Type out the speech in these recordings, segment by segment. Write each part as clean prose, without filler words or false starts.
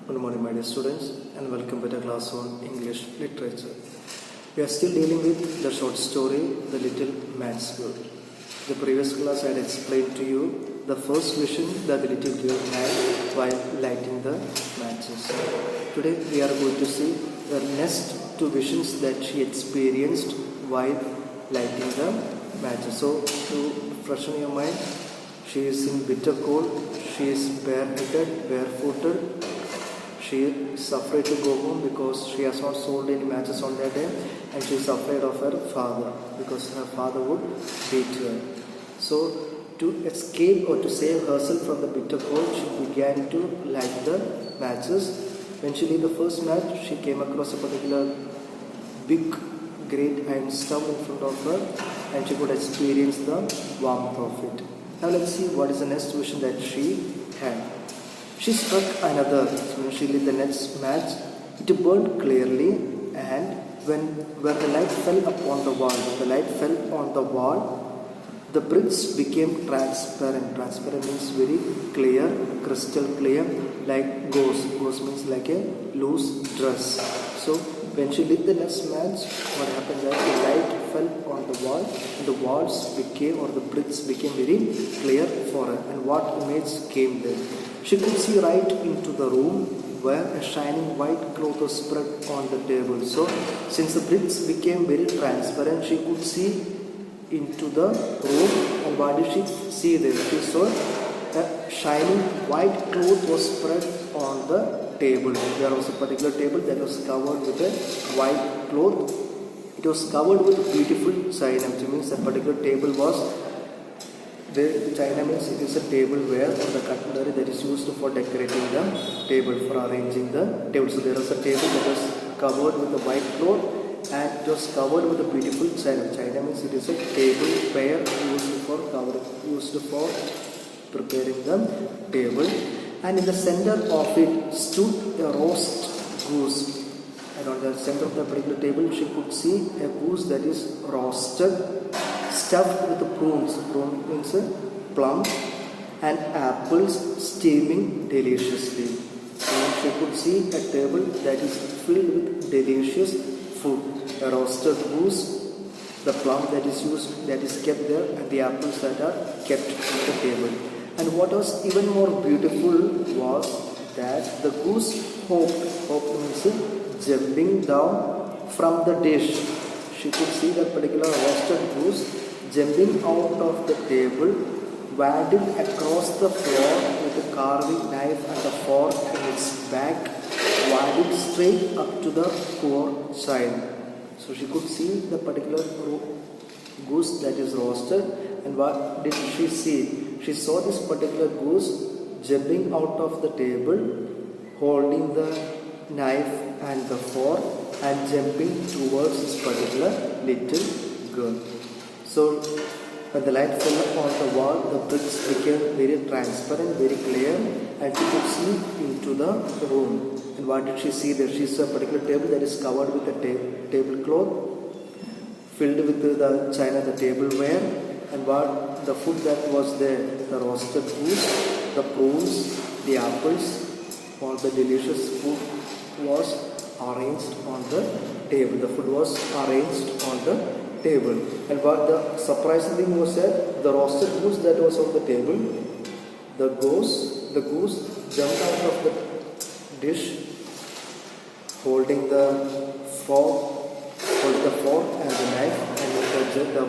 Good morning, my dear students, and welcome to the class on English literature. We are still dealing with the short story, The Little Match Girl. The previous class I had explained to you the first vision that the little girl had while lighting the matches. Today we are going to see the next two visions that she experienced while lighting the matches. So, to freshen your mind, she is in bitter cold, she is bareheaded, barefooted. She is afraid to go home because she has not sold any matches on that day, and she is afraid of her father because her father would beat her. So, to escape or to save herself from the bitter cold, she began to light the matches. When she lit the first match, she came across a particular big, great iron stove in front of her, and she could experience the warmth of it. Now, let's see what is the next vision that she had. She struck another. When she lit the next match, it burned clearly, and where the light fell upon the wall, the bricks became transparent. Transparent means very clear, crystal clear, like gauze. Gauze means like a loose dress. So when she lit the next match, what happened that the light fell on the wall, and the walls became, or the bricks became very clear for her. And what image came there? She could see right into the room where a shining white cloth was spread on the table. So, since the bricks became very transparent, she could see into the room. And what did she see there? She saw a shining white cloth was spread on the table. There was a particular table that was covered with a white cloth. It was covered with beautiful china, which means that particular table was the china means it is a tableware or the cutlery that is used for decorating the table, for arranging the table. So there was a table that was covered with a white cloth, and it was covered with a beautiful china. China means it is a tableware used for preparing the table. And in the center of it stood a roast goose. And on the center of the particular table, she could see a goose that is roasted, stuffed with prunes. Prune means plum, and apples steaming deliciously. And she could see a table that is filled with delicious food. A roasted goose, the plum that is kept there, and the apples that are kept on the table. And what was even more beautiful was that the goose hopped means jumping down from the dish. She could see that particular roasted goose jumping out of the table, waddled across the floor with a carving knife and a fork in its back, waddled straight up to the poor child. So she could see the particular goose that is roasted, and what did she see? She saw this particular goose jumping out of the table, holding the knife and the fork, and jumping towards this particular little girl. So, when the light fell on the wall, the bricks became very transparent, very clear, and she could see into the room. And what did she see there? She saw a particular table that is covered with a tablecloth, filled with the china, the tableware, and what the food that was there, the roasted goose, the prunes, the apples, all the delicious food was arranged on the table. The food was arranged on the table. And what the surprising thing was that the roasted goose that was on the table, the goose jumped out of the dish, holding the fork and the knife, and the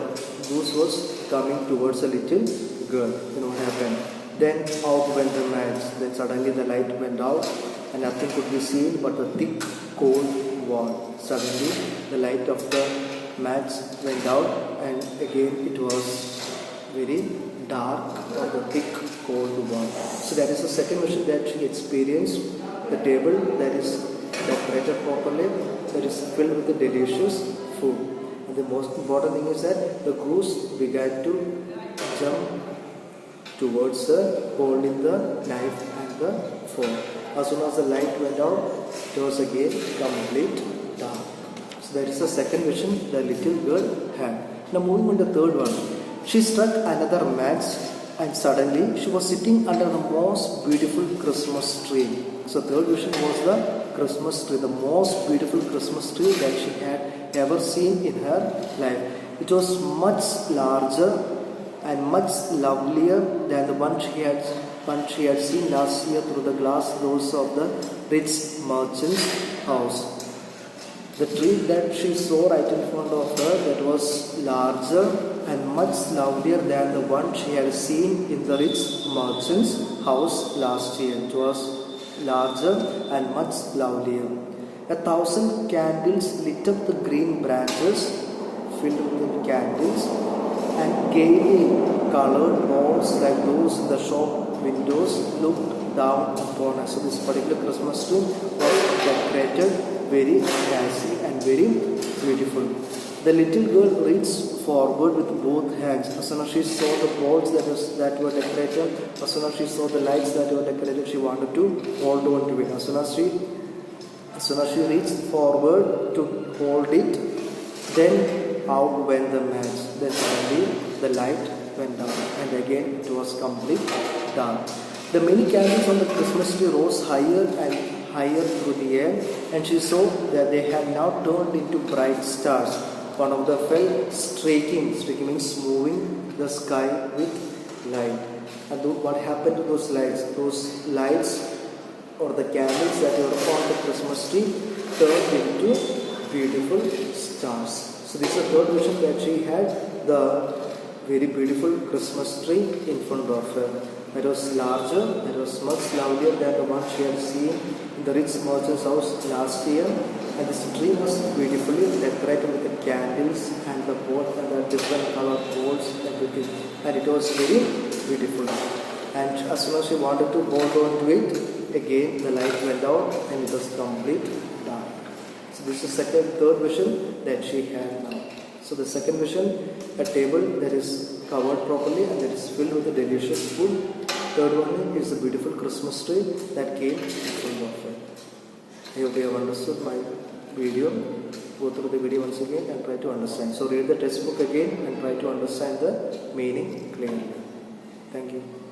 goose was coming towards a little girl. You know what happened? Then out went the match. Then suddenly the light went out, and nothing could be seen but the thick, cold wall. Suddenly the light of the match went out, and again it was very dark on the thick, cold wall. So that is the second vision that she experienced. The table that is decorated properly, that is filled with the delicious food. And the most important thing is that the goose began to jump towards her, holding the knife and the fork. As soon as the light went out, it was again complete dark. So that is the second vision the little girl had. Now moving on to the third one. She struck another match, and suddenly she was sitting under the most beautiful Christmas tree. So third vision was the Christmas tree, the most beautiful Christmas tree that she had ever seen in her life. It was much larger and much lovelier than the one she had seen last year through the glass doors of the rich merchant's house. The tree that she saw right in front of her, that was larger and much lovelier than the one she had seen in the rich merchant's house last year. It was larger and much lovelier. 1,000 candles lit up the green branches filled with candles, and gaily colored balls like those in the shop windows looked down upon us. So this particular Christmas tree was decorated very classy and very beautiful. The little girl reached forward with both hands. As soon as she saw the balls that were decorated, as soon as she saw the lights that were decorated, she wanted to hold on to it. As soon as she reached forward to hold it, then out went the match. Then suddenly the light went down, and again it was complete dark. The many candles on the Christmas tree rose higher and higher through the air, and she saw that they had now turned into bright stars. One of them fell streaking means moving the sky with light. And what happened to those lights? Those lights, or the candles that were on the Christmas tree, turned into beautiful stars. So this is the third vision that she had, the very beautiful Christmas tree in front of her. It was larger, it was much lovelier than the one she had seen in the rich merchant's house last year. And this tree was beautifully decorated with the candles and the board and the different colored boards and everything. And it was very beautiful. And as soon as she wanted to hold on to it, again the light went out and it was complete dark. So this is third vision that she had now. So the second vision, a table that is covered properly and that is filled with a delicious food. Third one is the beautiful Christmas tree that came in front of her. I hope you have understood my video. Go through the video once again and try to understand. So read the textbook again and try to understand the meaning clearly. Thank you.